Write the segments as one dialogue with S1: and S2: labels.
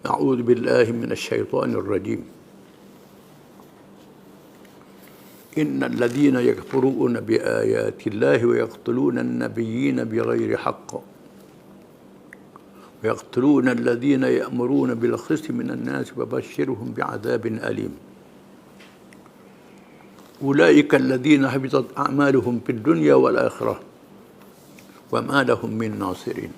S1: أعوذ بالله من الشيطان الرجيم إن الذين يكفرون بآيات الله ويقتلون النبيين بغير حق ويقتلون الذين يأمرون بالقسط من الناس وبشرهم بعذاب أليم أولئك الذين حبطت أعمالهم في الدنيا والآخرة وما لهم من ناصرين.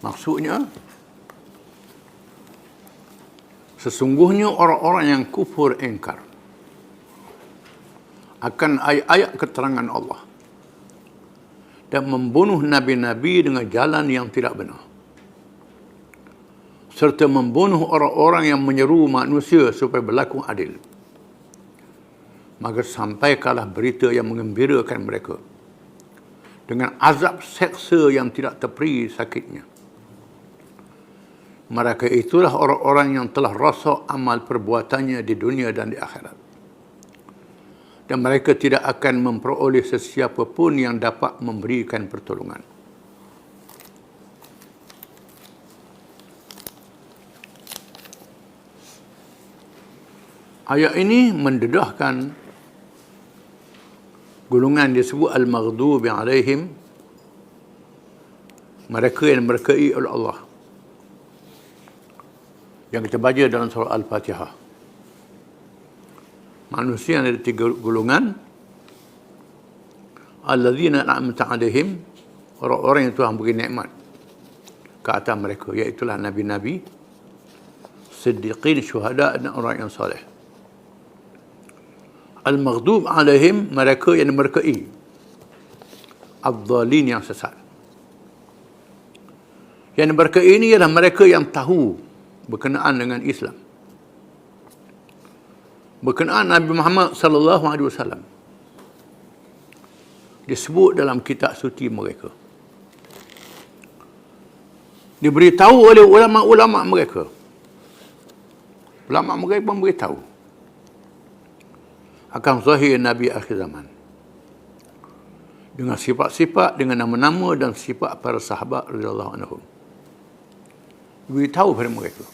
S1: Maksudnya, sesungguhnya orang-orang yang kufur ingkar akan ayat-ayat keterangan Allah dan membunuh nabi-nabi dengan jalan yang tidak benar, serta membunuh orang-orang yang menyeru manusia supaya berlaku adil, maka sampaikanlah berita yang menggembirakan mereka dengan azab seksa yang tidak terperi sakitnya. Mereka itulah orang-orang yang telah rosak amal perbuatannya di dunia dan di akhirat. Dan mereka tidak akan memperoleh sesiapa pun yang dapat memberikan pertolongan. Ayat ini mendedahkan golongan disebut al-maghdubi alaihim, mereka yang diberkahi oleh Allah, yang kita baca dalam surah Al-Fatihah. Manusia yang ada tiga golongan. Alladzina an'amta alaihim, orang-orang yang Tuhan beri nikmat ke atas mereka, iaitulah nabi-nabi, siddiqin, syuhada, dan orang yang soleh. Al-maghdub alaihim, mereka yang diberkahi, ad-dhalin, yang sesat. Yang diberkahi ini ialah mereka yang tahu berkenaan dengan Islam, berkenaan Nabi Muhammad sallallahu alaihi wasallam, disebut dalam kitab suci mereka, diberitahu oleh ulama-ulama mereka. Ulama mereka pun beritahu akan zahir Nabi akhir zaman dengan sifat-sifat, dengan nama-nama dan sifat para sahabat radhiyallahu anhum. Beritahu pada mereka.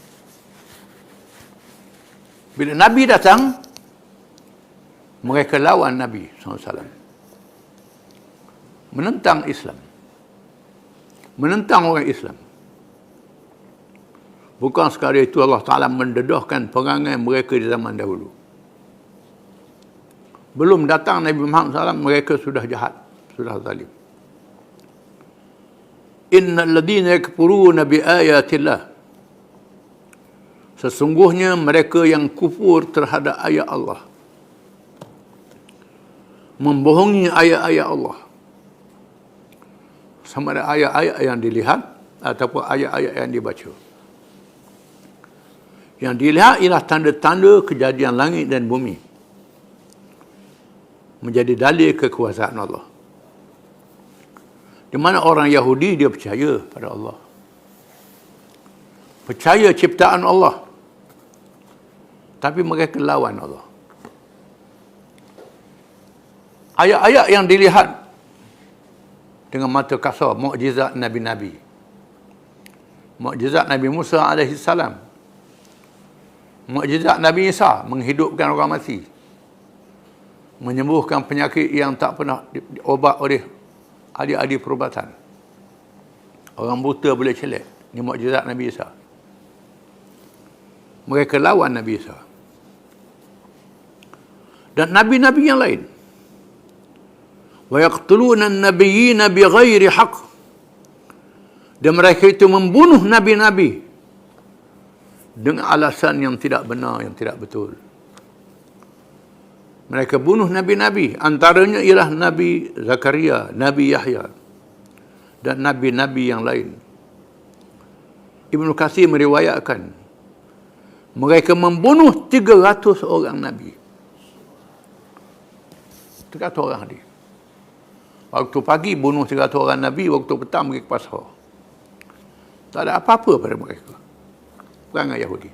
S1: Bila Nabi datang, mereka lawan Nabi SAW, menentang Islam, menentang orang Islam. Bukan sekadar itu, Allah Ta'ala mendedahkan perangai mereka di zaman dahulu. Belum datang Nabi Muhammad SAW, mereka sudah jahat, sudah zalim. Innal ladhina yakfuruna bi ayatillah, sesungguhnya mereka yang kufur terhadap ayat Allah, membohongi ayat-ayat Allah, sama ada ayat-ayat yang dilihat ataupun ayat-ayat yang dibaca. Yang dilihat ialah tanda-tanda kejadian langit dan bumi, menjadi dalil kekuasaan Allah. Di mana orang Yahudi dia percaya pada Allah, percaya ciptaan Allah, tapi mereka lawan Allah. Ayat-ayat yang dilihat dengan mata kasar, mukjizat Nabi-Nabi, mukjizat Nabi Musa AS, mukjizat Nabi Isa menghidupkan orang mati, menyembuhkan penyakit yang tak pernah diobat oleh ahli-ahli perubatan. Orang buta boleh celak. Ini mukjizat Nabi Isa. Mereka lawan Nabi Isa dan nabi-nabi yang lain. Wa yaqtuluna an-nabiyyina bighairi haqq, dan mereka itu membunuh nabi-nabi dengan alasan yang tidak benar, yang tidak betul. Mereka bunuh nabi-nabi, antaranya ialah Nabi Zakaria, Nabi Yahya, dan nabi-nabi yang lain. Ibnu Katsir meriwayatkan mereka membunuh 300 orang nabi. 300 orang nabi. Waktu pagi bunuh 300 orang nabi, waktu petang pergi ke pasar. Tak ada apa-apa pada mereka. Perangai Yahudi.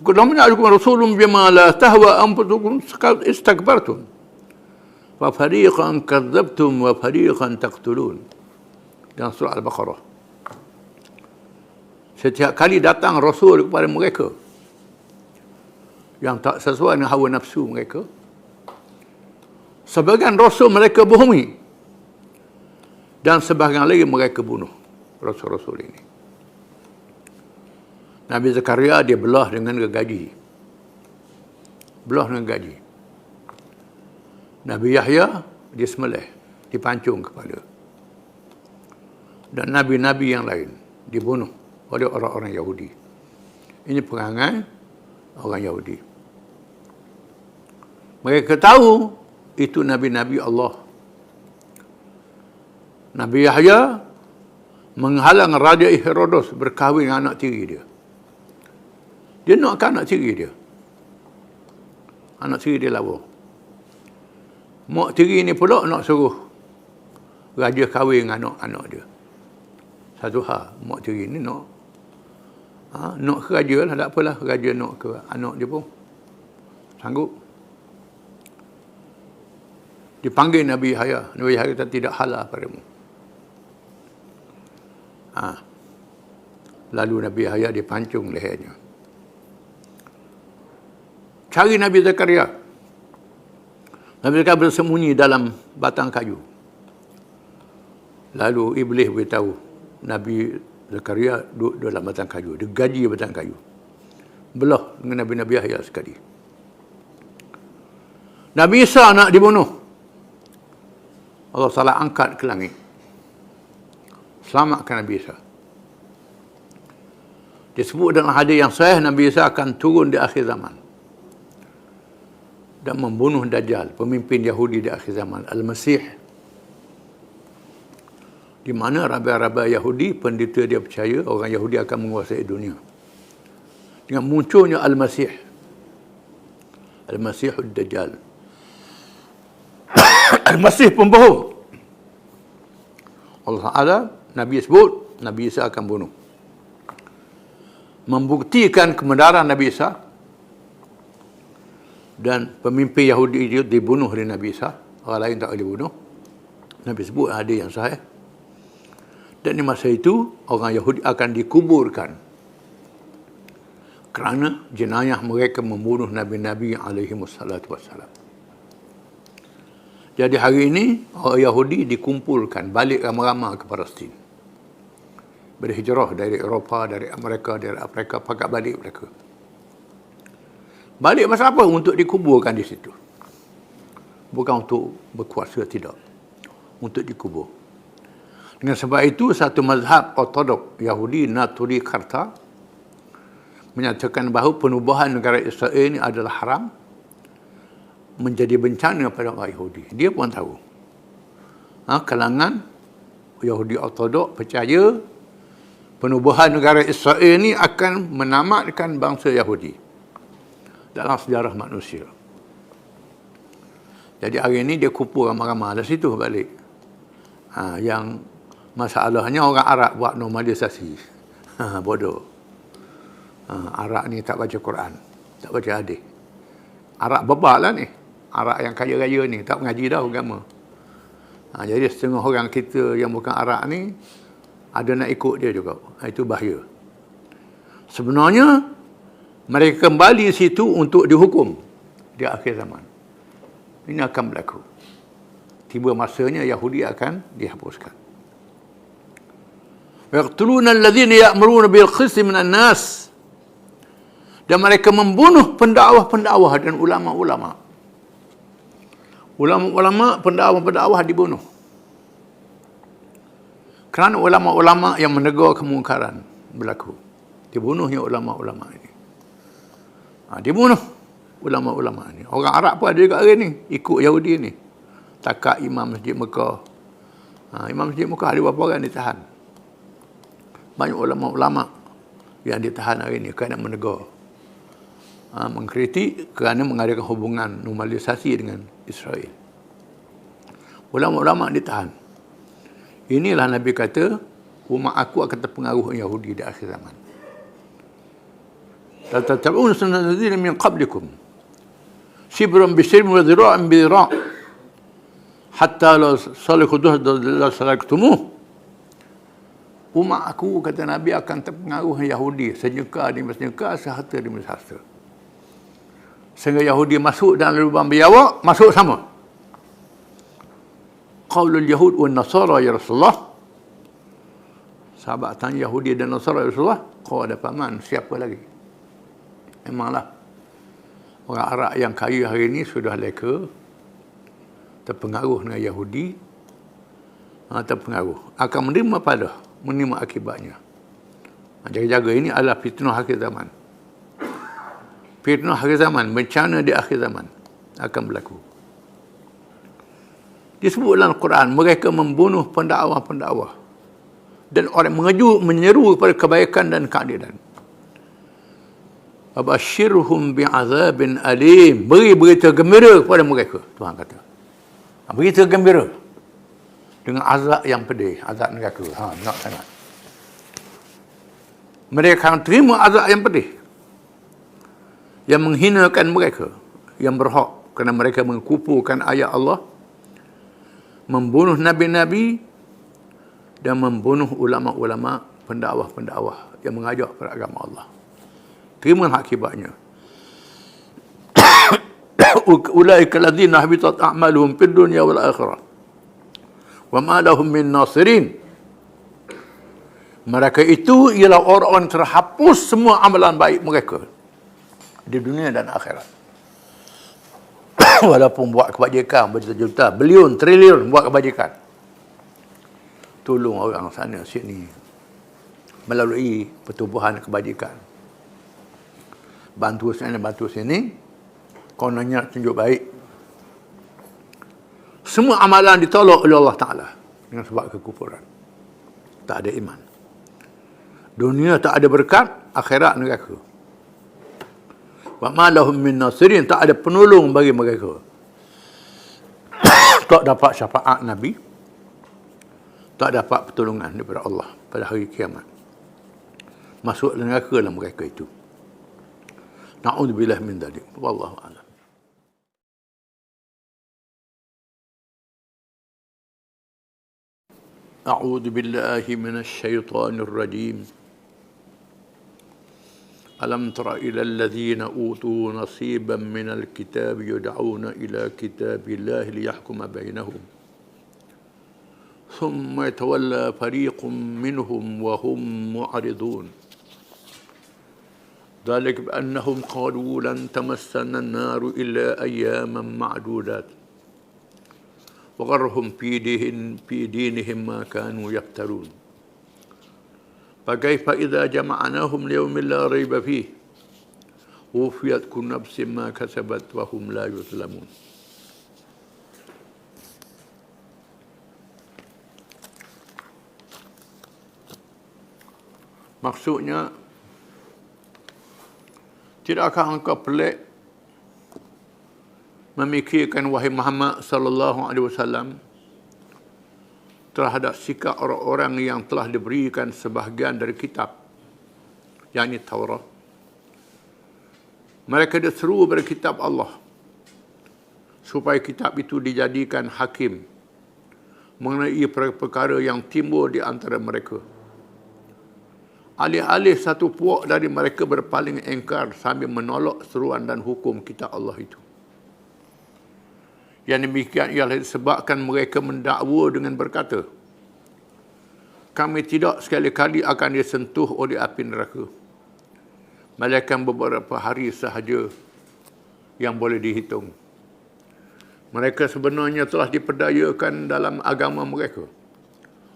S1: Qul lam ya'tikum rasulun bima la tahwa anfusukum istakbartum. Fa fariqan kadzabtum wa fariqan taqtulun. Dalam surah Al-Baqarah. Setiap kali datang rasul kepada mereka yang tak sesuai dengan hawa nafsu mereka, sebagian rasul mereka bohongi dan sebahagian lagi mereka bunuh rasul-rasul ini. Nabi Zakaria dia belah dengan gergaji. Belah dengan gaji. Nabi Yahya dia sembelih, dipancung kepala. Dan nabi-nabi yang lain dibunuh oleh orang-orang Yahudi. Ini perangai orang Yahudi. Mereka tahu itu nabi-nabi Allah. Nabi Yahya menghalang Raja Herodos berkahwin dengan anak tiri dia. Dia nakkan anak tiri dia. Anak tiri dia lawa. Mak tiri ni pula nak suruh raja kahwin dengan anak-anak dia. Satu hal, mak tiri ni nak ke raja lah, tak apalah raja nak ke anak dia pun. Sanggup. Dipanggil Nabi Yahya. Nabi Yahya kata tidak halal padamu. Lalu Nabi Yahya dipancung lehernya. Cari Nabi Zakaria. Nabi Zakaria bersembunyi dalam batang kayu. Lalu iblis beritahu Nabi Zakaria duduk dalam batang kayu. Dia gaji batang kayu. Belah dengan Nabi Yahya sekali. Nabi Isa nak dibunuh. Allah Ta'ala angkat ke langit. Selamatkan Nabi Isa. Disebut dalam hadis yang sahih, Nabi Isa akan turun di akhir zaman dan membunuh Dajjal, pemimpin Yahudi di akhir zaman, Al-Masih. Di mana rabai-rabai Yahudi, pendeta dia percaya orang Yahudi akan menguasai dunia. Dengan munculnya Al-Masih. Al-Masihud Dajjal. Al-Masih pembohong. Allah Ta'ala, Nabi sebut, Nabi Isa akan bunuh. Membuktikan kebenaran Nabi Isa dan pemimpin Yahudi itu dibunuh oleh Nabi Isa. Orang lain tak boleh bunuh. Nabi sebut hadis yang sahih. Dan di masa itu, orang Yahudi akan dikuburkan kerana jenayah mereka membunuh Nabi-Nabi alaihi wassalatu wassalam. Jadi hari ini, orang Yahudi dikumpulkan balik ramai-ramai ke Palestin. Berhijrah dari Eropah, dari Amerika, dari Afrika, pakat balik mereka. Balik masa apa? Untuk dikuburkan di situ. Bukan untuk berkuasa, tidak. Untuk dikubur. Dengan sebab itu, satu mazhab ortodok Yahudi, Naturi Karta, menyatakan bahawa penubuhan negara Israel ini adalah haram, menjadi bencana pada orang Yahudi. Dia pun tahu. Kalangan Yahudi ortodok percaya penubuhan negara Israel ini akan menamatkan bangsa Yahudi dalam sejarah manusia. Jadi hari ini dia kumpul ramai-ramai dari situ balik. Yang masalahnya orang Arab buat normalisasi. Bodoh. Arab ni tak baca Quran, tak baca hadis. Arab bebal lah ni. Arab yang kaya-raya ni tak mengaji dah agama. Jadi setengah orang kita yang bukan Arab ni ada nak ikut dia juga. Itu bahaya. Sebenarnya mereka kembali situ untuk dihukum di akhir zaman. Ini akan berlaku. Tiba masanya Yahudi akan dihapuskan. Yaqtuluna alladhina ya'muruna bil qisti minan nas. Dan mereka membunuh pendakwah-pendakwah dan ulama-ulama. Ulama-ulama, pendakwah-pendakwah dibunuh. Kerana ulama-ulama yang menegur kemungkaran berlaku. Dibunuhnya ulama-ulama ini. Dibunuh ulama-ulama ini. Orang Arab pun ada juga hari ni, ikut Yahudi ni. Takak Imam Masjid Mekah. Imam Masjid Mekah ada berapa orang ditahan. Banyak ulama-ulama yang ditahan hari ni kerana menegur. Mengkritik kerana mengadakan hubungan normalisasi dengan Israel. Ulama-ulama ditahan. Inilah Nabi kata, umat aku akan terpengaruh Yahudi di akhir zaman. la tattabi'una sunnata alladziina min qablikum shibran bi shibrin wa dhira'an bi dhira' hatta la saliku duhda la salaktumuh. Umat aku, kata Nabi, akan terpengaruh Yahudi, senyeka demi senyeka, sehasta demi sehasta. Sehingga Yahudi masuk dalam lubang biawak, masuk sama. Qaulul Yahud wa Nasara ya Rasulullah. Sahabat tanya Yahudi dan Nasara ya Rasulullah, kau ada paman, siapa lagi? Memanglah orang Arab yang kaya hari ini sudah leka, terpengaruh dengan Yahudi, terpengaruh. Akan menerima akibatnya. Jaga-jaga, ini adalah fitnah akhir zaman. Fitnah akhir zaman, bencana di akhir zaman akan berlaku. Disebut dalam Al-Quran, mereka membunuh pendakwah-pendakwah dan orang menyeru kepada kebaikan dan keadilan. Abashirhum bi'azabin alim. Beri berita gembira kepada mereka, Tuhan kata. Berita gembira dengan azab yang pedih, azab neraka. Nak sangat. Mereka akan terima azab yang pedih, yang menghinakan mereka, yang berhak kerana mereka mengkufurkan ayat Allah, membunuh nabi-nabi dan membunuh ulama-ulama, pendakwah-pendakwah yang mengajak pada agama Allah. Terima akibatnya. Ulaika alladzina habitat a'maluhum fid dunya wal akhirah wa ma lahum min nasirin. Mereka itu ialah orang-orang terhapus semua amalan baik mereka di dunia dan akhirat. Walaupun buat kebajikan berjuta-juta, bilion, triliun buat kebajikan, tolong orang sana sini melalui pertubuhan kebajikan, bantu sana bantu sini, kononnya tunjuk baik. Semua amalan ditolak oleh Allah Ta'ala dengan sebab kekufuran. Tak ada iman. Dunia tak ada berkat, akhirat neraka. Wa ma lahum min nasirin, tak ada penolong bagi mereka. Tak dapat syafaat Nabi, tak dapat pertolongan daripada Allah pada hari kiamat. Masuk neraka lah mereka itu. Na'udzubillah min dzalik. Wallahu a'lam. A'udzu billahi minasy syaithanir rajim. Alam tara ila alladhina utu nasiban minal kitab yud'auna ila kitabillahi liyahkuma bainahum thumma yatawalla fariqun minhum wa hum mu'ridun. ذلك بأنهم قالوا لن تمسنا النار إلا أياما معدودات وغرهم في دينهم ما كانوا يفترون فكيف إذا جمعناهم ليوم لا ريب فيه وفيت كل نفس ما كسبت وهم لا يظلمون. Maksudnya, tidakkah engkau pelik memikirkan wahai Muhammad sallallahu alaihi wasallam terhadap sikap orang-orang yang telah diberikan sebahagian dari kitab, yakni Taurat. Mereka diseru pada kitab Allah supaya kitab itu dijadikan hakim mengenai perkara yang timbul di antara mereka. Alih-alih satu puak dari mereka berpaling engkar sambil menolak seruan dan hukum kitab Allah itu. Yang demikian ialah disebabkan mereka mendakwa dengan berkata, kami tidak sekali-kali akan disentuh oleh api neraka, melainkan beberapa hari sahaja yang boleh dihitung. Mereka sebenarnya telah diperdayakan dalam agama mereka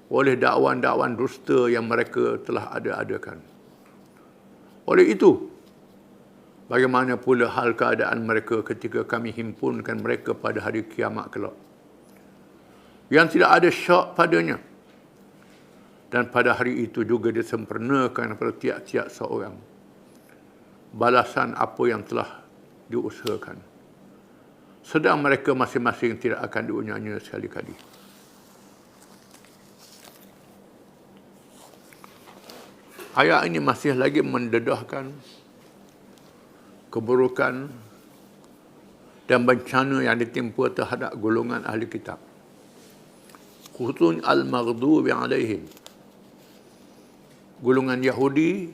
S1: oleh dakwan-dakwan dusta yang mereka telah ada-adakan. Oleh itu, bagaimana pula hal keadaan mereka ketika kami himpunkan mereka pada hari kiamat kelak, yang tidak ada syak padanya, dan pada hari itu juga disempurnakan pada tiap-tiap seorang balasan apa yang telah diusahakan, sedang mereka masing-masing tidak akan diunyanya sekali-kali. Ayat ini masih lagi mendedahkan keburukan dan bencana yang ditimpa terhadap golongan ahli kitab. Khususnya al-maghdubi alaihim. Golongan Yahudi,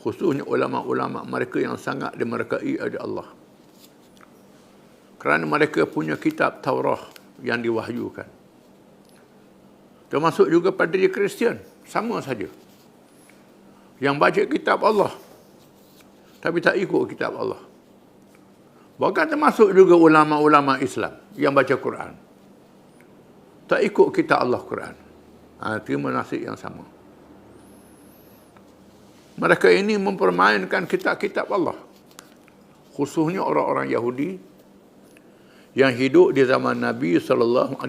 S1: khususnya ulama-ulama mereka yang sangat dimurkai oleh Allah. Kerana mereka punya kitab Taurah yang diwahyukan. Termasuk juga padri Kristian, sama saja. Yang baca kitab Allah, tapi tak ikut kitab Allah. Bahkan termasuk juga ulama-ulama Islam yang baca Quran. Tak ikut kitab Allah Quran. Terima nasib yang sama. Mereka ini mempermainkan kitab-kitab Allah. Khususnya orang-orang Yahudi yang hidup di zaman Nabi SAW,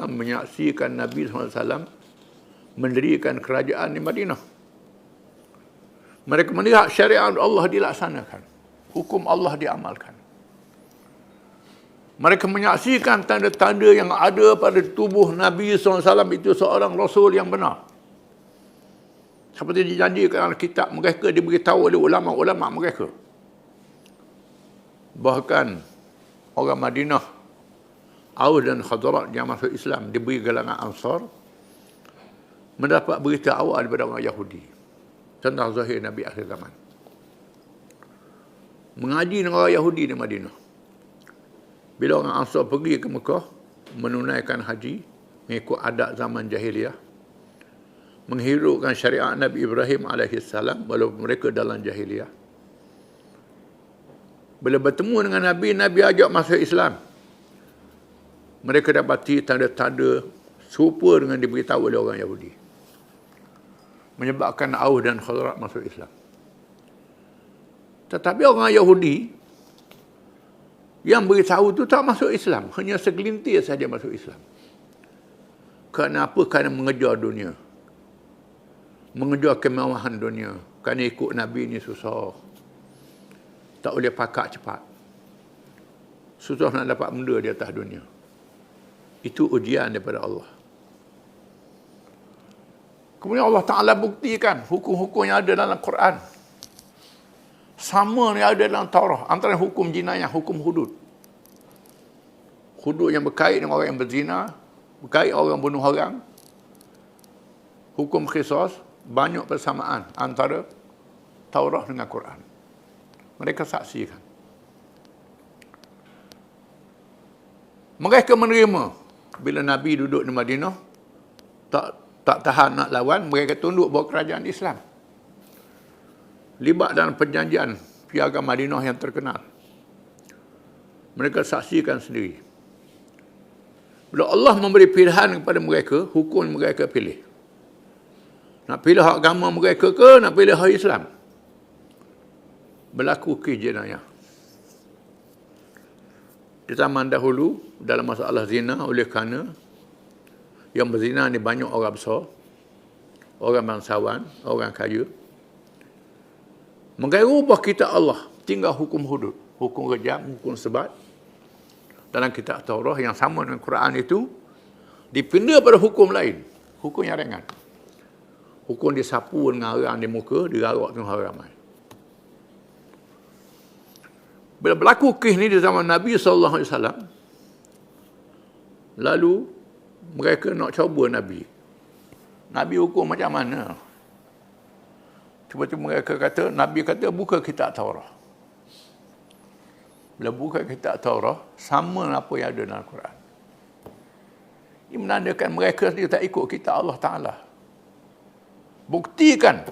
S1: menyaksikan Nabi SAW mendirikan kerajaan di Madinah. Mereka melihat syariat Allah dilaksanakan. Hukum Allah diamalkan. Mereka menyaksikan tanda-tanda yang ada pada tubuh Nabi SAW itu seorang Rasul yang benar. Seperti dijanjikan dalam kitab mereka, diberitahu oleh ulama-ulama mereka. Bahkan orang Madinah, Aus dan Khazraj yang masuk Islam, diberi gelangan Ansar, mendapat berita awal daripada orang Yahudi tentang zahir Nabi akhir zaman. Mengaji dengan orang Yahudi di Madinah. Bila orang Ansar pergi ke Mekah, menunaikan haji, mengikut adat zaman jahiliah, menghiraukan syariat Nabi Ibrahim AS, walaupun mereka dalam jahiliah. Bila bertemu dengan Nabi, Nabi ajak masuk Islam. Mereka dapati tanda-tanda serupa dengan diberitahu oleh orang Yahudi. Menyebabkan Aus dan Khazraj masuk Islam. Tetapi orang Yahudi yang beritahu itu tak masuk Islam. Hanya segelintir saja masuk Islam. Kerana apa? Kerana mengejar dunia. Mengejar kemewahan dunia. Kerana ikut Nabi ni susah. Tak boleh pakak cepat. Susah nak dapat benda di atas dunia. Itu ujian daripada Allah. Kemudian Allah Ta'ala buktikan hukum-hukum yang ada dalam Quran. Sama yang ada dalam Taurah. Antara hukum jinayah, hukum hudud. Hudud yang berkait dengan orang yang berzina, berkait orang bunuh orang. Hukum qisas, banyak persamaan antara Taurah dengan Quran. Mereka saksikan. Mereka menerima bila Nabi duduk di Madinah, tak tahan nak lawan, mereka tunduk bahawa kerajaan Islam. Libat dalam perjanjian piagam Madinah yang terkenal. Mereka saksikan sendiri. Bila Allah memberi pilihan kepada mereka, hukum mereka pilih. Nak pilih agama mereka ke, nak pilih Islam? Berlaku jenayah. Di zaman dahulu, dalam masalah zina, oleh kerana yang berzina ni banyak orang besar, orang bangsawan, orang kaya. Mereka ubah kitab Allah, tinggal hukum hudud, hukum rejam, hukum sebat. Dalam kitab Taurah yang sama dengan Quran itu, dipindah pada hukum lain, hukum yang ringan. Hukum disapu dengan arang di muka, dirarak dengan orang ramai. Bila berlaku kes ni di zaman Nabi SAW, lalu mereka nak cuba Nabi. Nabi hukum macam mana? Tiba-tiba mereka kata, Nabi kata, buka kitab Taurah. Bila buka kitab Taurah, sama apa yang ada dalam Quran. Ini menandakan mereka sendiri tak ikut kitab Allah Ta'ala. Buktikan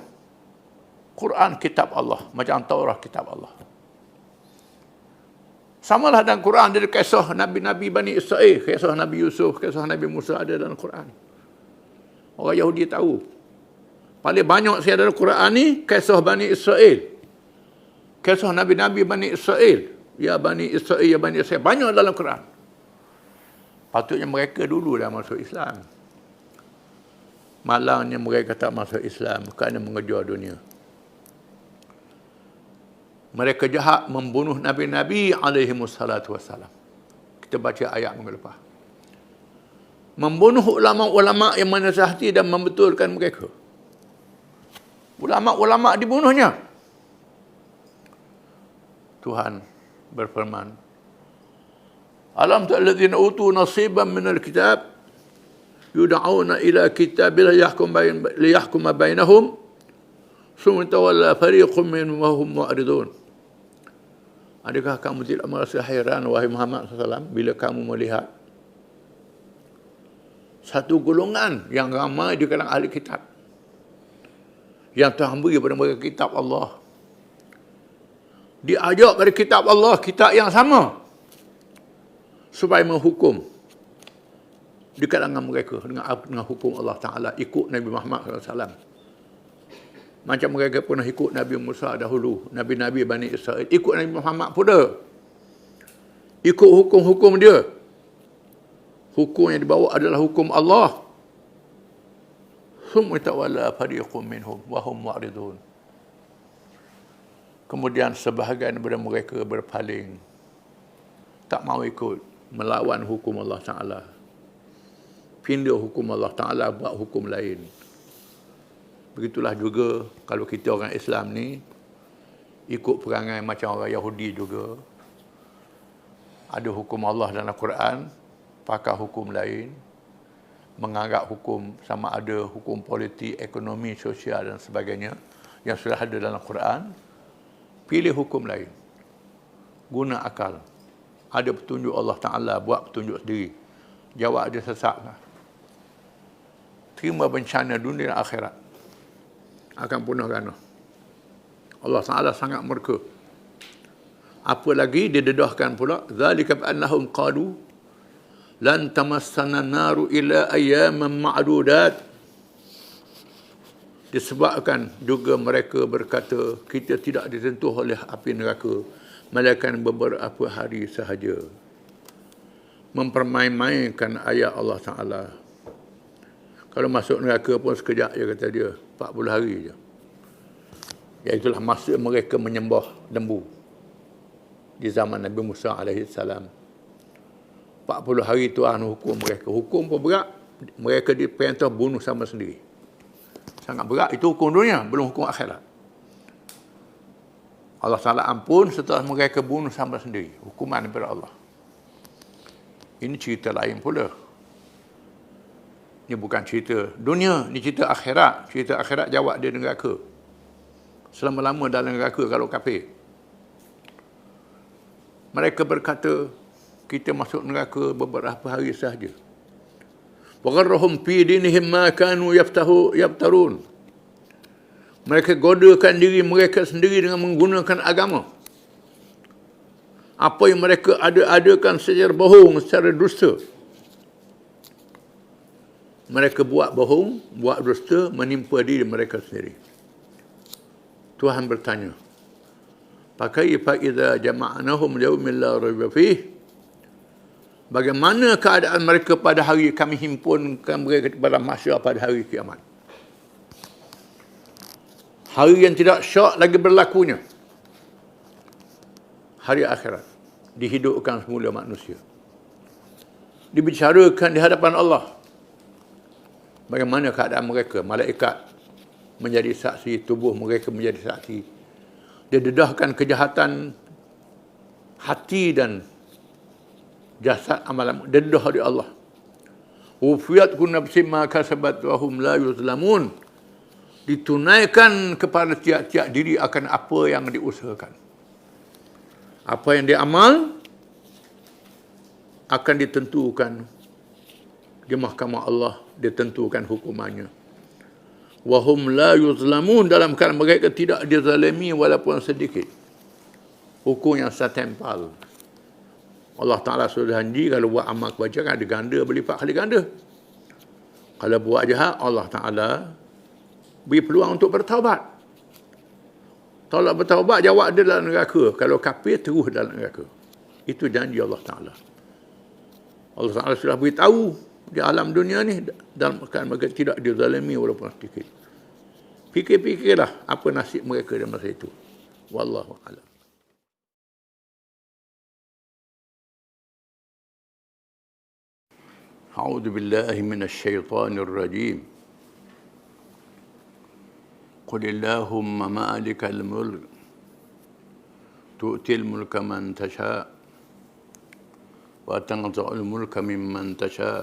S1: Quran kitab Allah, macam Taurah kitab Allah. Samalah dalam Quran, ada kisah Nabi-Nabi Bani Israel, kisah Nabi Yusuf, kisah Nabi Musa ada dalam Quran. Orang Yahudi tahu. Paling banyak saya dalam Quran ni, kisah Bani Israel. Kisah Nabi-Nabi Bani Israel. Ya Bani Israel, ya Bani Israel. Banyak dalam Quran. Patutnya mereka dulu dah masuk Islam. Malangnya mereka tak masuk Islam kerana mengejar dunia. Mereka jahat membunuh Nabi-Nabi alaihimussalatu wassalam. Kita baca ayat minggu lepas. Membunuh ulama-ulama yang menasihati dan membetulkan mereka. Ulama-ulama dibunuhnya. Tuhan berfirman, Alam ta'alladzina utu nasiban minal kitab yud'auna ila kitabil liyahkuma bainahum summa tawalla fariqum minhum wa hum mu'ridun. Adakah kamu tidak merasa hairan wahai Muhammad SAW bila kamu melihat satu golongan yang ramai di kalangan ahli kitab yang Tuhan beri kepada mereka kitab Allah, diajak pada kitab Allah, kitab yang sama, supaya menghukum di kalangan mereka dengan hukum Allah Ta'ala, ikut Nabi Muhammad SAW. Macam mereka pernah ikut Nabi Musa dahulu, Nabi-Nabi Bani Israel, ikut Nabi Muhammad pula, ikut hukum-hukum dia. Hukum yang dibawa adalah hukum Allah. Summa tawalla fariqum minhum wa hum mu'ridun. Kemudian sebahagian daripada mereka berpaling, tak mau ikut, melawan hukum Allah Ta'ala, pindah hukum Allah Ta'ala, buat hukum lain. Begitulah juga kalau kita orang Islam ni ikut perangai macam orang Yahudi juga. Ada hukum Allah dalam Al-Quran, pakai hukum lain, menganggap hukum sama ada hukum politik, ekonomi, sosial dan sebagainya yang sudah ada dalam Al-Quran, pilih hukum lain, guna akal. Ada petunjuk Allah Ta'ala, buat petunjuk sendiri. Jawab dia sesat. Terima bencana dunia dan akhirat. Akan punah ganah. Allah Ta'ala sangat murka. Apa lagi dia dedahkan pula, zalika bi'annahum qalu lan tamassana naru ila ayyaman ma'dudat. Disebabkan juga mereka berkata, kita tidak disentuh oleh api neraka melainkan beberapa hari sahaja. Mempermain-mainkan ayat Allah Ta'ala. Kalau masuk neraka pun sekejap je kata dia, 40 hari je. Iaitulah masa mereka menyembah lembu di zaman Nabi Musa AS. 40 hari Tuhan hukum mereka. Hukum pun berat. Mereka diperintah bunuh sama sendiri. Sangat berat. Itu hukum dunia, belum hukum akhirat. Allah Ta'ala ampun setelah mereka bunuh sama sendiri. Hukuman daripada Allah. Ini cerita lain pula. Ini bukan cerita dunia. Ini cerita akhirat. Cerita akhirat jawab dia neraka. Selama-lama dalam neraka kalau kafir. Mereka berkata, kita masuk neraka beberapa hari sahaja. وَغَرَّهُمْ فِي دِينِهِمْ مَا كَانُوا يَفْتَرُونَ. Mereka godakan diri mereka sendiri dengan menggunakan agama. Apa yang mereka ada-adakan secara bohong, secara dusta. Mereka buat bohong, buat dusta, menimpa diri mereka sendiri. Tuhan bertanya, فَكَيْفَ إِذَا جَمَعْنَهُمْ لِيَوْمٍ لَا رَيْبَ فِيهِ. Bagaimana keadaan mereka pada hari kami himpunkan mereka pada mahsyar pada hari kiamat. Hari yang tidak syak lagi berlakunya. Hari akhirat. Dihidupkan semula manusia. Dibicarakan di hadapan Allah. Bagaimana keadaan mereka. Malaikat menjadi saksi. Tubuh mereka menjadi saksi. Dia dedahkan kejahatan hati dan jasad amalan. Dia dedah di Allah. Wufiyat kun nafsim ma kasabat wa hum la yuzlamun. Ditunaikan kepada tiap-tiap diri akan apa yang diusahakan. Apa yang dia amal akan ditentukan di mahkamah Allah, ditentukan hukumannya. Wahum la yuzlamun, dalam keadaan mereka tidak dizalimi walaupun sedikit. Hukum yang setempal. Allah Ta'ala sudah janji kalau buat amal kebajikan ada ganda berlipat kali ganda. Kalau buat jahat, Allah Ta'ala beri peluang untuk bertaubat. Kalau bertaubat, jawab dia dalam neraka. Kalau kafir, terus dalam neraka. Itu janji Allah Ta'ala. Allah Ta'ala sudah beritahu di alam dunia ni, dalam keadaan mereka tidak dizalimi walaupun sedikit. Fikir-fikirlah apa nasib mereka dalam masa itu. Wallahu a'lam. A'udzu billahi minasy syaithanir rajim. Qul Allahumma malikal mulk tu'til mulka man tasha wa tanzi'ul mulka mimman tasha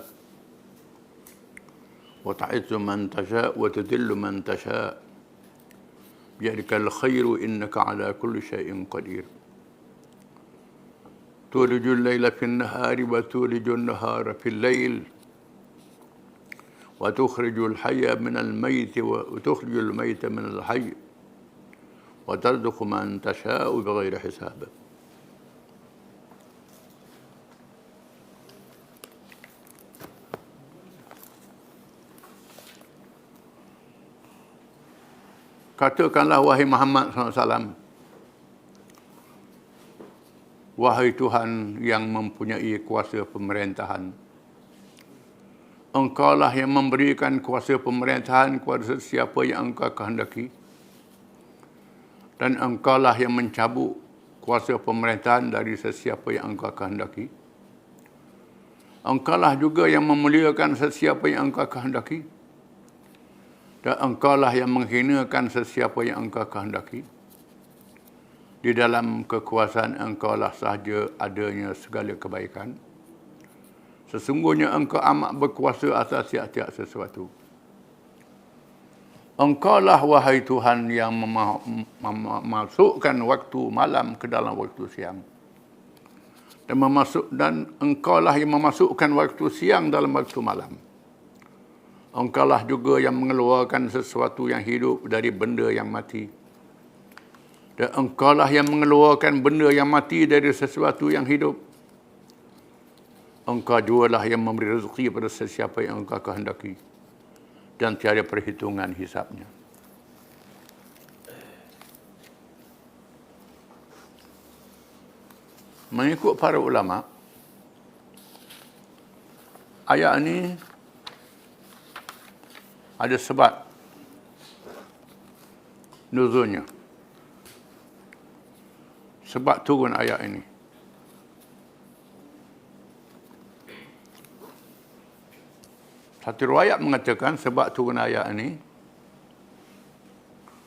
S1: wa ta'izzu man tasha wa tudhillu man tasha biyadikal khairu innaka ala kulli syai'in qadir tulijul laila fin nahari wa tulijun nahara fil lail wa tukhrijul hayya minal mayyiti wa tukhrijul mayyita minal hayy wa tarzuqu man tasha'u bighairi hisab. Katakanlah wahai Muhammad SAW, wahai Tuhan yang mempunyai kuasa pemerintahan, Engkaulah yang memberikan kuasa pemerintahan kepada sesiapa yang Engkau kehendaki, dan Engkaulah yang mencabut kuasa pemerintahan dari sesiapa yang Engkau kehendaki. Engkaulah juga yang memuliakan sesiapa yang Engkau kehendaki, dan Engkaulah yang menghinakan sesiapa yang Engkau kehendaki. Di dalam kekuasaan Engkaulah sahaja adanya segala kebaikan. Sesungguhnya Engkau amat berkuasa atas tiap-tiap sesuatu. Engkaulah wahai Tuhan yang memasukkan waktu malam ke dalam waktu siang. Dan Engkaulah yang memasukkan waktu siang dalam waktu malam. Engkaulah juga yang mengeluarkan sesuatu yang hidup dari benda yang mati. Dan Engkaulah yang mengeluarkan benda yang mati dari sesuatu yang hidup. Engkau jualah yang memberi rezeki pada sesiapa yang Engkau kehendaki, dan tiada perhitungan hisapnya. Mengikut para ulama, ayat ini ada sebab nuzulnya, sebab turun ayat ini. Satu riwayat mengatakan sebab turun ayat ini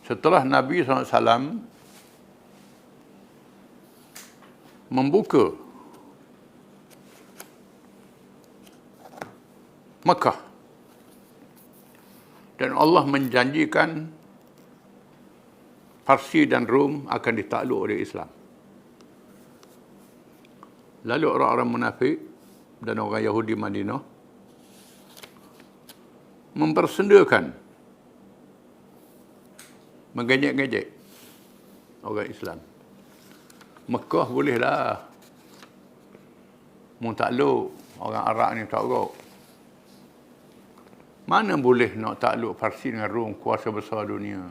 S1: setelah Nabi SAW membuka Mekah dan Allah menjanjikan Parsi dan Rom akan ditakluk oleh Islam. Lalu orang-orang munafik dan orang Yahudi Madinah mempersendakan, mengejek-ngejek orang Islam. Mekah bolehlah mau takluk, orang Arab ni takluk. Mana boleh nak takluk Parsi dengan Rom, kuasa besar dunia.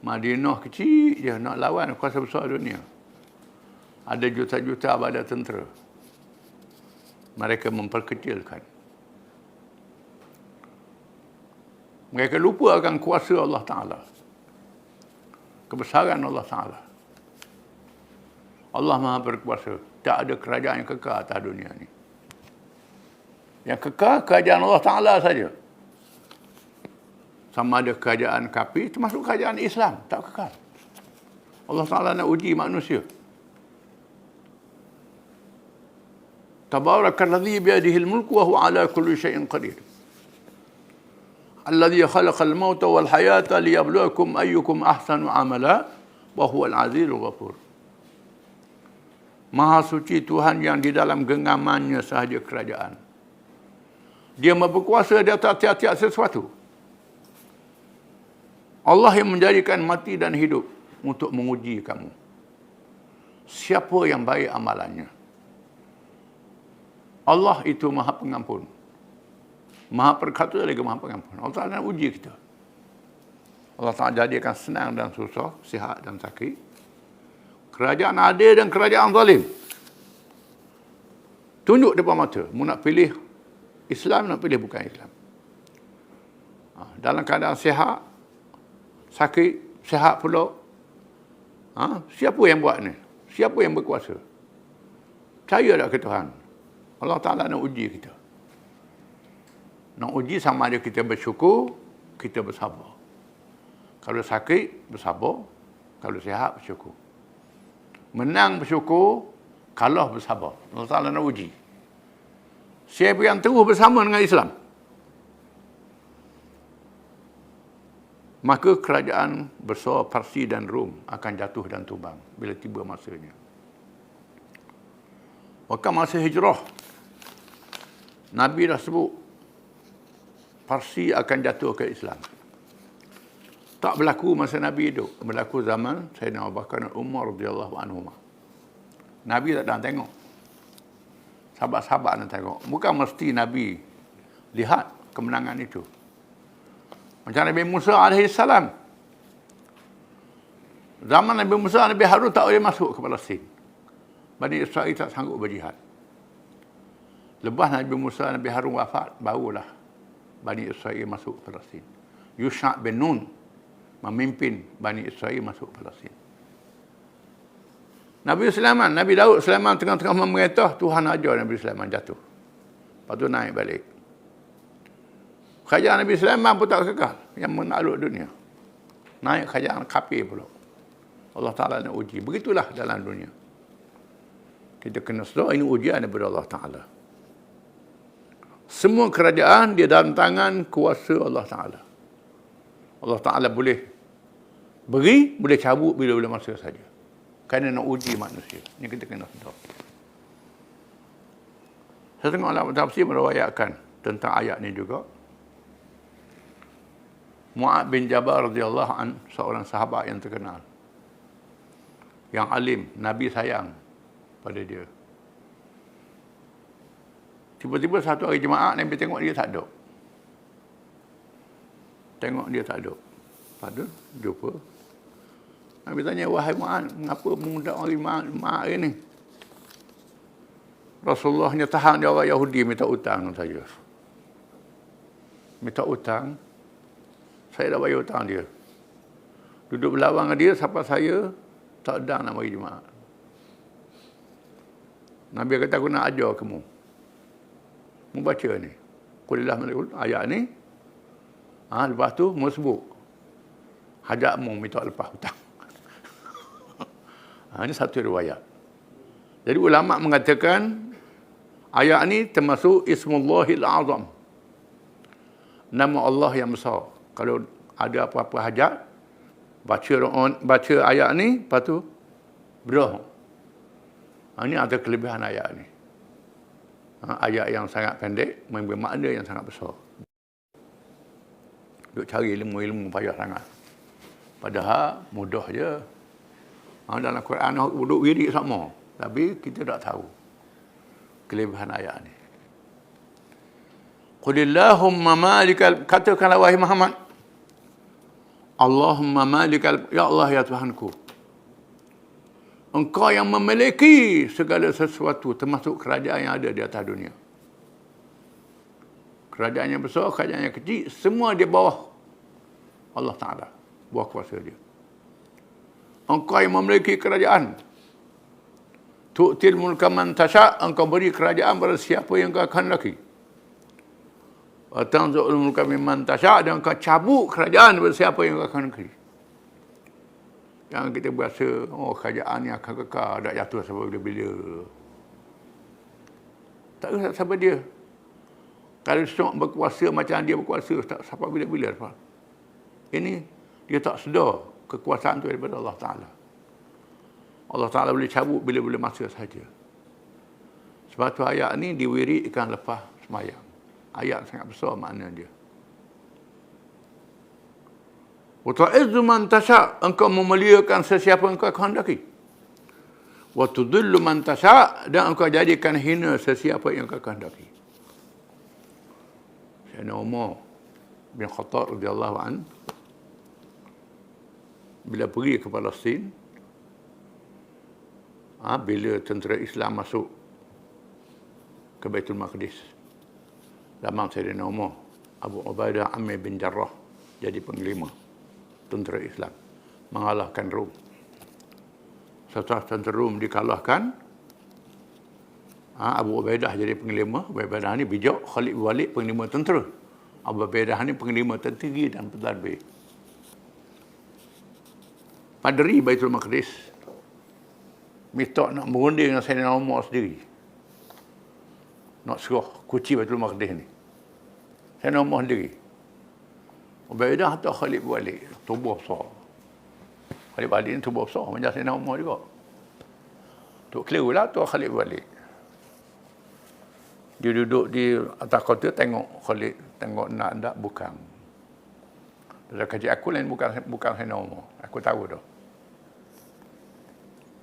S1: Madinah kecil je nak lawan kuasa besar dunia. Ada juta-juta bala tentera. Mereka memperkecilkan. Mereka lupa akan kuasa Allah Ta'ala, kebesaran Allah Ta'ala. Allah Maha Berkuasa. Tak ada kerajaan yang kekal atas dunia ni. Yang kekal kerajaan Allah Ta'ala saja. Sama ada kerajaan kafir, termasuk kerajaan Islam, tak kekal. Allah Ta'ala nak uji manusia. Tabarakalladzi biyadihil mulku wa huwa ala kulli syai'in qadir. Alladzi khalaqal mauta wal hayata liyabluwakum ayyukum ahsanu amala wa huwal azizul ghafur. Maha suci Tuhan yang di dalam genggamannya sahaja kerajaan. Dia berkuasa di atas tiap-tiap sesuatu. Allah yang menjadikan mati dan hidup untuk menguji kamu. Siapa yang baik amalannya? Allah itu Maha Pengampun. Maha Perkata lagi Maha Pengampun. Allah Ta'ala nak uji kita. Allah Ta'ala jadikan senang dan susah, sihat dan sakit. Kerajaan adil dan kerajaan zalim. Tunjuk depan mata. Mu nak pilih Islam, nak pilih bukan Islam. Dalam keadaan sihat, sakit, sihat pula. Siapa yang buat ni? Siapa yang berkuasa? Percaya tak ke Tuhan? Allah Ta'ala nak uji kita. Nak uji sama ada kita bersyukur, kita bersabar. Kalau sakit, bersabar. Kalau sihat, bersyukur. Menang bersyukur, kalah bersabar. Allah Ta'ala nak uji. Siapa yang terus bersama dengan Islam, maka kerajaan besar Parsi dan Rom akan jatuh dan tumbang bila tiba masanya. Maka masa hijrah, Nabi dah sebut Parsi akan jatuh ke Islam. Tak berlaku masa Nabi hidup, berlaku zaman Sayyidina Abu Bakar dan Umar radhiyallahu anhuma. Nabi tak datang tengok. Sahabat-sahabat nak tengok. Bukan mesti Nabi lihat kemenangan itu. Macam Nabi Musa AS. Zaman Nabi Musa, Nabi Harun tak boleh masuk ke Palestin. Bani Israel tak sanggup berjihad. Lepas Nabi Musa, Nabi Harun wafat, barulah Bani Israel masuk ke Palestin. Yusha' bin Nun memimpin Bani Israel masuk ke Palestin. Nabi Sulaiman, Nabi Daud Sulaiman tengah-tengah memerintah, Tuhan ajar Nabi Sulaiman jatuh. Lepas tu naik balik. Kerajaan Nabi Sulaiman pun tak kekal, yang menakluk dunia. Naik kerajaan kafir pula. Allah Ta'ala nak uji. Begitulah dalam dunia. Kita kena sedar ini ujian daripada Allah Ta'ala. Semua kerajaan dia dalam tangan kuasa Allah Ta'ala. Allah Ta'ala boleh beri, boleh cabut bila-bila masa saja. Kerana nak uji manusia. Ini kita kena sedar. Saya tengok dalam tafsir meriwayatkan tentang ayat ini juga. Mu'ad bin Jabal radhiyallahu an, seorang sahabat yang terkenal, yang alim, Nabi sayang pada dia. Tiba-tiba satu hari Jumaat, Nabi tengok dia tak ada. Tengok dia tak ada. Pada jumpa. Nabi tanya, wahai Mu'ad, mengapa mengundang orang Jumaat hari ni? Rasulullahnya tahan dia orang Yahudi minta hutang saja. Minta hutang. Saya dah bayar hutang dia. Duduk berlawan dengan dia sampai saya tak ada nak bagi Jumaat. Nabi kata, aku nak ajar kamu. Mu baca ni. Qulillah malikul ayat ni. Lepas tu mu sebut. Hajat mu minta lepas hutang. Ini satu riwayat. Jadi ulama mengatakan ayat ni termasuk Ismullahil Azam. Nama Allah yang besar. Kalau ada apa-apa hajat, baca ayat ni, lepas tu berdoa. Ini ada kelebihan ayat ni. Ayat yang sangat pendek, memberi makna yang sangat besar. Duk cari ilmu-ilmu payah sangat. Padahal mudah je. Dalam Quran duduk wirid sama. Tapi kita tak tahu kelebihan ayat ni. Qulillahumma malikal, katakanlah wahai Muhammad, Allahumma malikal, ya Allah ya Tuhanku, Engkau yang memiliki segala sesuatu, termasuk kerajaan yang ada di atas dunia. Kerajaan yang besar, kerajaan yang kecil, semua di bawah Allah Ta'ala, bawah kuasa dia. Engkau yang memiliki kerajaan. Tu'til mulka man tasha', engkau beri kerajaan pada siapa yang engkau kehendaki. Wa tanzu'ul mulka mimman tasha', dan engkau cabut kerajaan pada siapa yang engkau kehendaki. Jangan kita berasa, kerajaan ni akan kekal, tak jatuh sampai bila-bila. Tak usah sampai dia. Kalau seorang berkuasa macam dia berkuasa, tak sampai bila-bila. Ini, dia tak sedar kekuasaan itu daripada Allah Ta'ala. Allah Ta'ala boleh cabut bila-bila masa saja. Sebab tu ayat ni diwiridkan lepas semayang. Ayat sangat besar makna dia. Wa ta'izzu man tasha', engkau memuliakan sesiapa engkau kehendaki. Wa tudillu man tasha', dan engkau jadikan hina sesiapa yang engkau kehendaki. Sayyidina Umar bin Khattab radhiyallahu an, bila pergi ke Palestin, bila tentera Islam masuk ke Baitul Maqdis, zaman Sayyidina Umar, Abu Ubaidah Amir bin Jarrah jadi panglima tentera Islam, mengalahkan Rom. Setelah tentera Rom dikalahkan, Abu Ubaidah jadi panglima. Abu Ubaidah ni bijak, Khalid bin Walid panglima tentera. Abu Ubaidah ni panglima tertinggi dan pentadbir. Padri Baitul Maqdis. minta nak berunding dengan Sayyidina Umar sendiri. Nak suruh kunci Baitul Maqdis ni. Sayyidina Umar sendiri. Ubaidah atau Khalid Walid, tubuh besar. Khalid Walid ni tubuh besar, macam Sayyidina Umar juga. Tok keliru lah tu Khalid Walid. Dia duduk di atas kota tengok Khalid, tengok nak bukan. Dia kaji aku lain bukan Sayyidina Umar. Aku tahu dah.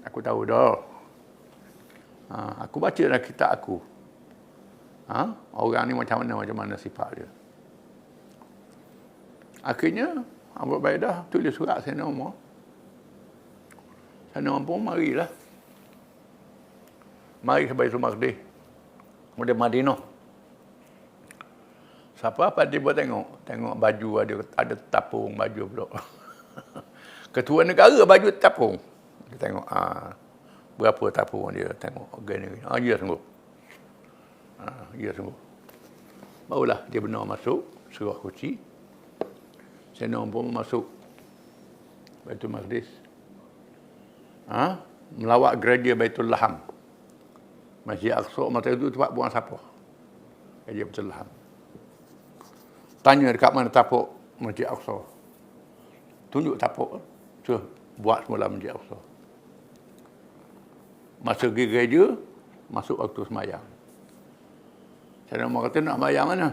S1: Aku tahu dah. Aku baca dalam kitab aku. Orang ni macam mana sifat dia. Akhirnya Abu Ubaidah tulis surat Sayyidina Umar. Sayyidina Umar pun marilah. Mari ke Baitul Maqdis. Kemudian Madinah. Siapa dia buat tengok baju ada tapung baju pula. Ketua negara baju tapung. Dia tengok berapa tapung dia tengok gini. Ya sungguh. Ya sungguh. Barulah dia benar masuk surah kunci. Sayyidina Umar pun masuk Baitul Maqdis. Melawat gereja Baitul Laham. Masjid Aqsa masa itu tempat buang sampah. Gereja Baitul Laham. Tanya dekat mana tapuk Masjid Aqsa. Tunjuk tapuk. Tu buat semula Masjid Aqsa. Masuk ke gereja, masuk waktu semayang. Saya nak kata nak semayang mana?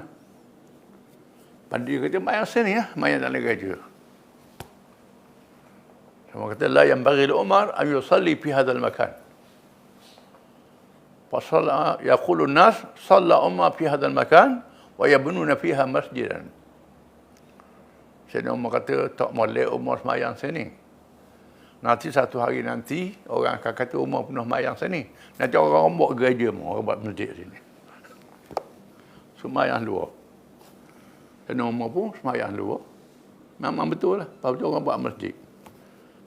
S1: Dia kata semayang sini ya, semayang dalam gereja. Saya kata la yang bagi Umar an yusalli fi hadzal makan. Fasalla yaqulu an-nas salla Umar fi hadzal makan wa yabnuna fiha masjidan. Sayyidina Umar kata tak boleh Umar semayang sini. Nanti satu hari nanti orang akan kata Umar pernah semayang sini. Nanti orang buat gereja orang buat masjid sini. Semayang luar. Sayyidina Umar pun semayang luar. Memang betul lah. Lepas tu orang buat masjid.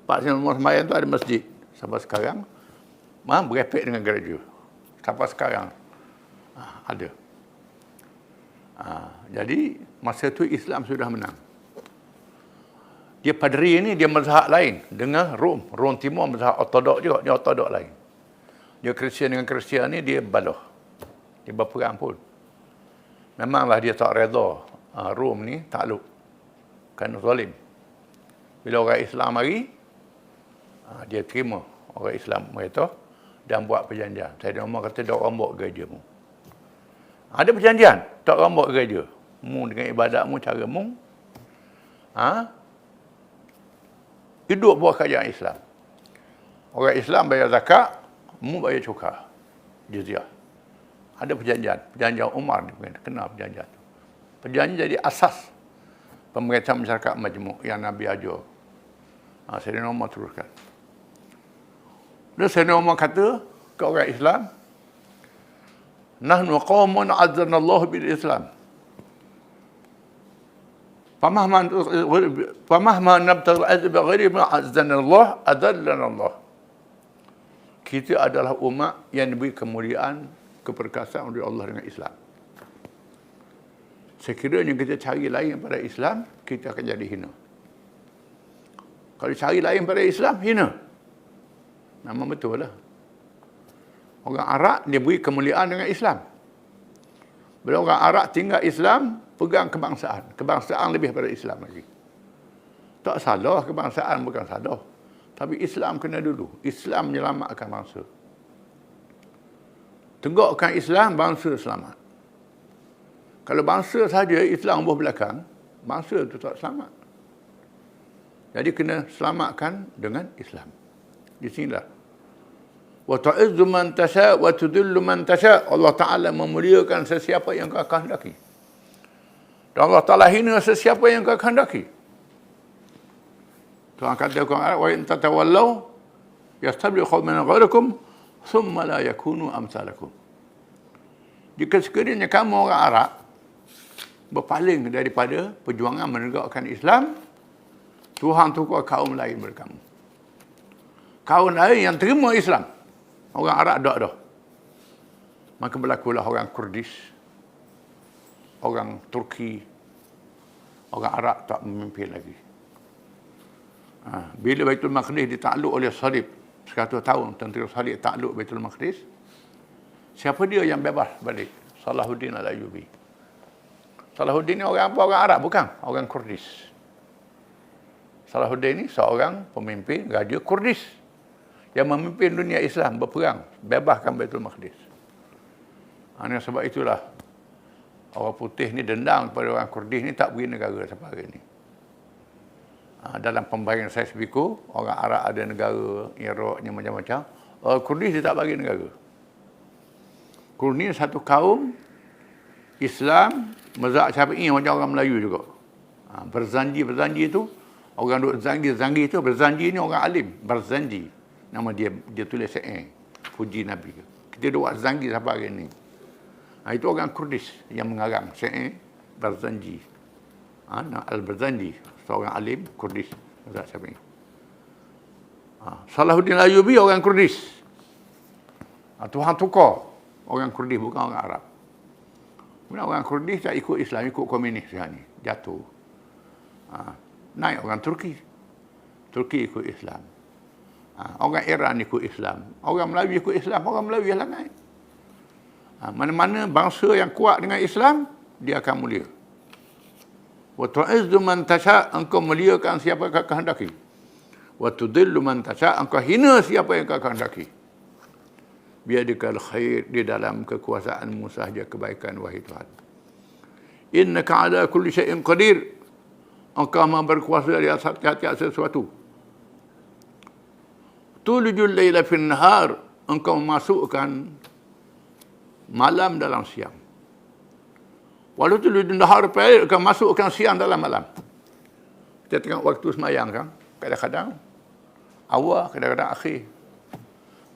S1: Pak Sayyidina Umar semayang tu ada masjid. Sampai sekarang berefek dengan gereja. Sampai sekarang ada. Jadi masa tu Islam sudah menang. Dia Padri ni dia mazhab lain dengan Rom. Rom Timur mazhab Ortodok juga, dia Ortodok lain. Dia Kristian dengan Kristian ni dia baloh. Dia berperang pun. Memanglah dia tak reda Rom ni takluk. Kerana zalim. Bila orang Islam mari, dia terima orang Islam mereka dan buat perjanjian. Sayyidina Umar kata tak orang buat gereja mu. Ada perjanjian, tak orang buat gereja. Mu dengan ibadatmu, caramu. Hidup buat kerajaan Islam. Orang Islam bayar zakat, mu bayar cukai. Jizyah. Ada perjanjian. Perjanjian Umar kenal perjanjian itu. Perjanjian jadi asas pemerintahan masyarakat majmuk yang Nabi ajar. Sayyidina Umar teruskan. Dan Sayyidina Umar kata ke orang Islam, nahnu qaumun azzanallahu bil Islam. Famahma nabtaghi bighairi ma azzanallah adallanallah. Kita adalah umat yang diberi kemuliaan, keperkasaan oleh Allah dengan Islam. Sekiranya kita cari lain pada Islam, kita akan jadi hina. Kalau cari lain pada Islam, hina. Memang betul lah. Orang Arab dia beri kemuliaan dengan Islam. Bila orang Arab tinggal Islam, pegang kebangsaan. Kebangsaan lebih daripada Islam lagi. Tak salah kebangsaan, bukan salah. Tapi Islam kena dulu. Islam menyelamatkan bangsa. Tegakkan Islam, bangsa selamat. Kalau bangsa saja Islam buah belakang, bangsa itu tak selamat. Jadi kena selamatkan dengan Islam. Di sinilah. Wa ta'izzu man tasha wa tudillu man tasha. Allah Taala memuliakan sesiapa yang kau kehendaki. Dan Allah Taala hina sesiapa yang kau kehendaki. Tuhan kata wa in tatawallaw yastabdil qauman ghayrakum thumma la yakunu amsalakum. Jika sekiranya kamu orang Arab berpaling daripada perjuangan menegakkan Islam, Tuhan tukar kaum lain berkamu. Kaum lain yang terima Islam. Orang Arab tak dah. Maka berlakulah orang Kurdis, orang Turki, orang Arab tak memimpin lagi. Bila Baitul Maqdis ditakluk oleh salib, 100 tahun tentera Salib takluk Baitul Maqdis. Siapa dia yang bebas balik? Salahuddin Al-Ayyubi. Salahuddin ni orang apa? Orang Arab bukan? Orang Kurdis. Salahuddin ni seorang pemimpin raja Kurdis yang memimpin dunia Islam berperang, bebaskan Baitul Maqdis. Sebab itulah orang putih ni dendam kepada orang Kurdis ni tak beri negara sampai hari ni. Dalam pembayaran saya sebiku, orang Arab ada negara, Iraqnya macam-macam. Orang Kurdis dia tak bagi negara. Kurdis satu kaum Islam, mazhab Syafi'i macam orang Melayu juga. Berzanji tu, orang duk zangi tu, berzanji ni orang alim, berzanji. Nama dia tulis puji Nabi. Kita duk buat zangi sampai hari ni. Itu orang Kurdis yang mengarang Barzanji. Al-Barzanji, seorang alim Kurdis. Salahuddin Ayyubi orang Kurdis. Tuhan tukar orang Kurdis, bukan orang Arab. Kemudian orang Kurdis tak ikut Islam, ikut komunis sekarang ni. Jatuh. Naik orang Turki. Turki ikut Islam. Orang Iran ikut Islam. Orang Melayu ikut Islam. Orang Melayu yang naik. Mana-mana bangsa yang kuat dengan Islam, dia akan mulia. Wa tu'izzu man tasha', engkau muliakan siapa yang kau kehendaki. Wa tudillu man tasha', engkau hina siapa yang kau kehendaki. Biadikal khair, di dalam kekuasaanmu sahaja kebaikan, wahai Tuhan. Innaka ala kulli syai'in qadir, engkau maha berkuasa di atas tiap-tiap sesuatu. Tulijul laila fin nahar, engkau memasukkan malam dalam siang. Walau tu nahar peril, akan masukkan siang dalam malam. Kita tengok waktu semayang kan, kadang-kadang awal, kadang-kadang akhir.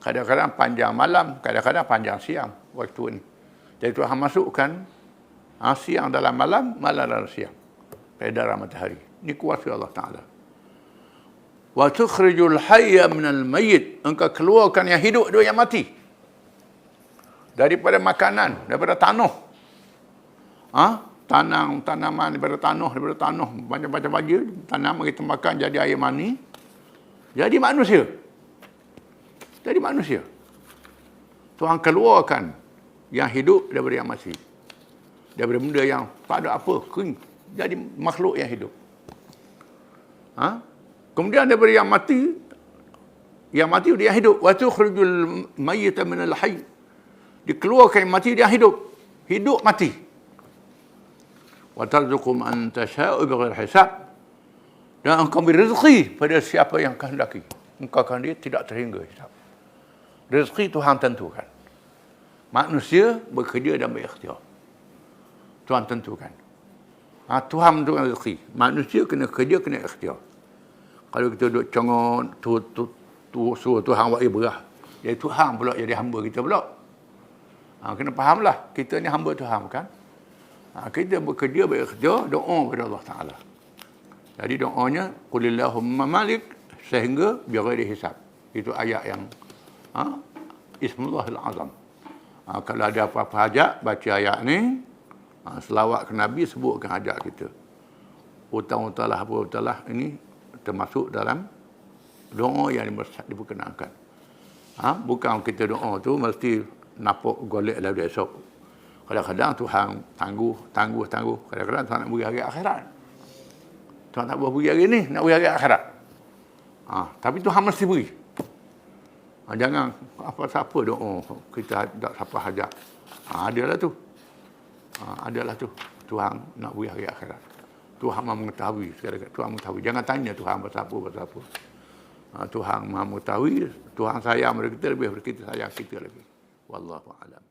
S1: Kadang-kadang panjang malam, kadang-kadang panjang siang waktu ni. Jadi Tuhan masukkan siang dalam malam, malam dalam siang. Peredaran matahari. Ini kuasa Allah Ta'ala. Wa tukhrijul hayya minal mayyit, engkau keluarkan yang hidup dari yang mati. Daripada makanan, daripada tanah. Tanaman daripada tanah, macam-macam baju, tanaman kita makan jadi air mani, jadi manusia. Tuhan keluarkan yang hidup daripada yang mati. Daripada benda yang tak ada apa, kering, jadi makhluk yang hidup. Kemudian daripada yang mati dia yang hidup. Wa tukhrijul mayyita minal hayy, dikeluarkan yang mati dia hidup mati. Wa tarzuqu man tasha'u bighairi hisab, dan engkau beri rezeki pada siapa yang kehendaki. Engkau kehendaki tidak terhingga hisab. Rezeki Tuhan tentukan. Manusia bekerja dan berikhtiar. Tuhan tentukan. Tuhan menentukan rezeki. Manusia kena kerja, kena ikhtiar. Kalau kita duduk congot, suruh Tuhan buat ibrah, jadi Tuhan pula jadi hamba kita pula. Kena fahamlah, kita ni hamba Tuhan kan. Kita bekerja, berikhtiar, doa kepada Allah Ta'ala. Jadi doanya, Qulillahumma malik, sehingga bighairi hisab. Itu ayat yang Ismullahil Azam. Kalau ada apa-apa hajat, baca ayat ni, selawat ke Nabi, sebutkan hajat kita. Utang-utang lah, apa-apa lah, ini termasuk dalam doa yang diperkenankan. Bukan kita doa tu mesti napok golek lah esok. Kadang-kadang Tuhan tangguh. Kadang-kadang Tuhan nak beri hari akhirat. Tuhan tak boleh beri hari ni, nak beri hari akhirat. Tapi Tuhan mesti beri. Jangan apa-apa doa kita tak siapa hajat. Adalah tu. Tuhan nak beri hari akhirat. Tuhan Maha mengetahui segala. Tuhan mengetahui. Jangan tanya Tuhan pasal apa. Tuhan Maha mengetahui. Tuhan sayang pada kita lebih daripada kita sayang kita lagi. Wallahu a'lam.